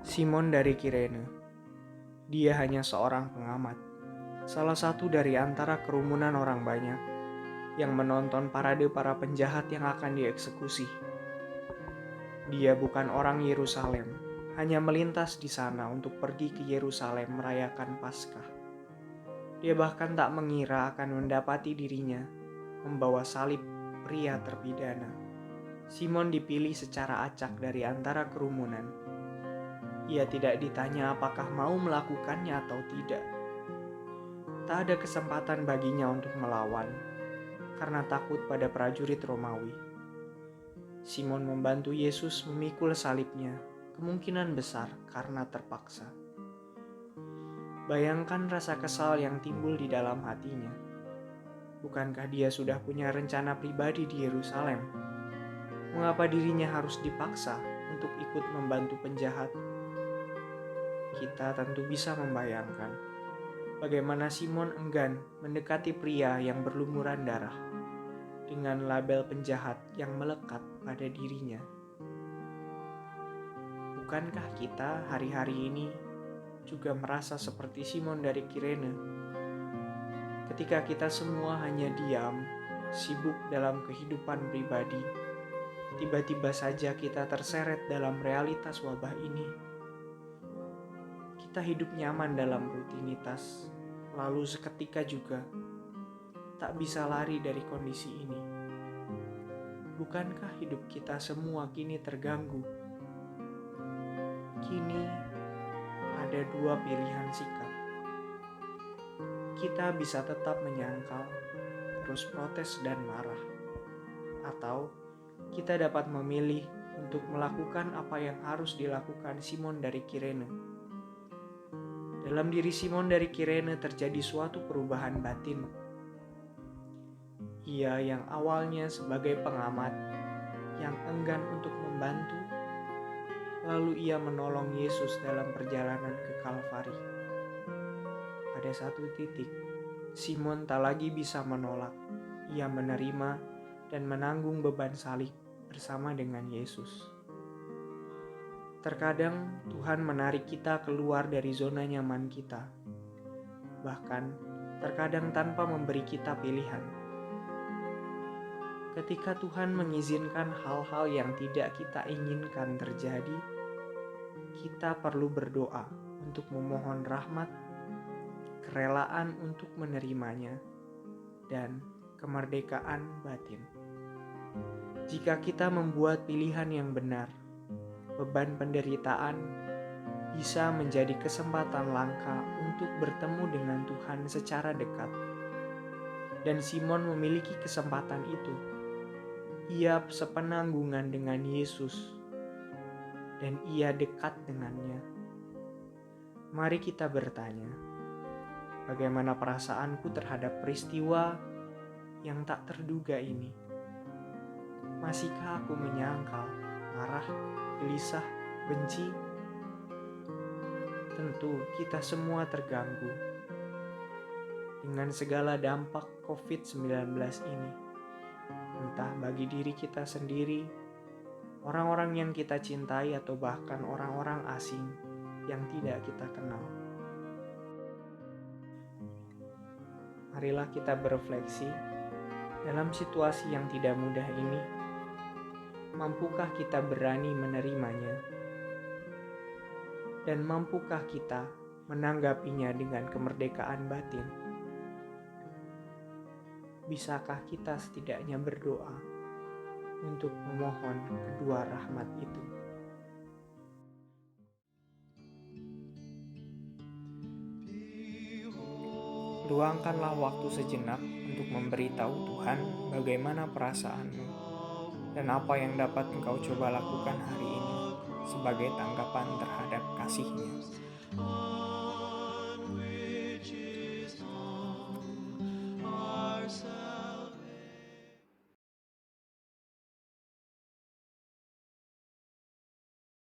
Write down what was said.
Simon dari Kirene. Dia hanya seorang pengamat, salah satu dari antara kerumunan orang banyak yang menonton parade para penjahat yang akan dieksekusi. Dia bukan orang Yerusalem, hanya melintas di sana untuk pergi ke Yerusalem merayakan Paskah. Dia bahkan tak mengira akan mendapati dirinya membawa salib pria terpidana. Simon dipilih secara acak dari antara kerumunan. Ia tidak ditanya apakah mau melakukannya atau tidak. Tak ada kesempatan baginya untuk melawan, karena takut pada prajurit Romawi. Simon membantu Yesus memikul salibnya, kemungkinan besar karena terpaksa. Bayangkan rasa kesal yang timbul di dalam hatinya. Bukankah dia sudah punya rencana pribadi di Yerusalem? Mengapa dirinya harus dipaksa untuk ikut membantu penjahat? Kita tentu bisa membayangkan bagaimana Simon enggan mendekati pria yang berlumuran darah dengan label penjahat yang melekat pada dirinya. Bukankah kita hari-hari ini juga merasa seperti Simon dari Kirene? Ketika kita semua hanya diam, sibuk dalam kehidupan pribadi, tiba-tiba saja kita terseret dalam realitas wabah ini. Kita hidup nyaman dalam rutinitas, lalu seketika juga tak bisa lari dari kondisi ini. Bukankah hidup kita semua kini terganggu? Kini ada dua pilihan sikap. Kita bisa tetap menyangkal, terus protes dan marah. Atau kita dapat memilih untuk melakukan apa yang harus dilakukan Simon dari Kirene. Dalam diri Simon dari Kirene terjadi suatu perubahan batin. Ia yang awalnya sebagai pengamat, yang enggan untuk membantu, lalu ia menolong Yesus dalam perjalanan ke Kalvari. Pada satu titik, Simon tak lagi bisa menolak. Ia menerima dan menanggung beban salib bersama dengan Yesus. Terkadang Tuhan menarik kita keluar dari zona nyaman kita, bahkan terkadang tanpa memberi kita pilihan. Ketika Tuhan mengizinkan hal-hal yang tidak kita inginkan terjadi, kita perlu berdoa untuk memohon rahmat, kerelaan untuk menerimanya, dan kemerdekaan batin. Jika kita membuat pilihan yang benar, beban penderitaan bisa menjadi kesempatan langka untuk bertemu dengan Tuhan secara dekat. Dan Simon memiliki kesempatan itu. Ia sepenanggungan dengan Yesus, dan ia dekat dengannya. Mari kita bertanya, bagaimana perasaanku terhadap peristiwa yang tak terduga ini? Masihkah aku menyangkal, marah, gelisah, benci? Tentu kita semua terganggu dengan segala dampak COVID-19 ini. Entah bagi diri kita sendiri, orang-orang yang kita cintai, atau bahkan orang-orang asing yang tidak kita kenal. Marilah kita berefleksi dalam situasi yang tidak mudah ini. Mampukah kita berani menerimanya? Dan mampukah kita menanggapinya dengan kemerdekaan batin? Bisakah kita setidaknya berdoa untuk memohon kedua rahmat itu? Luangkanlah waktu sejenak untuk memberitahu Tuhan bagaimana perasaanmu dan apa yang dapat engkau coba lakukan hari ini sebagai tanggapan terhadap kasih-Nya.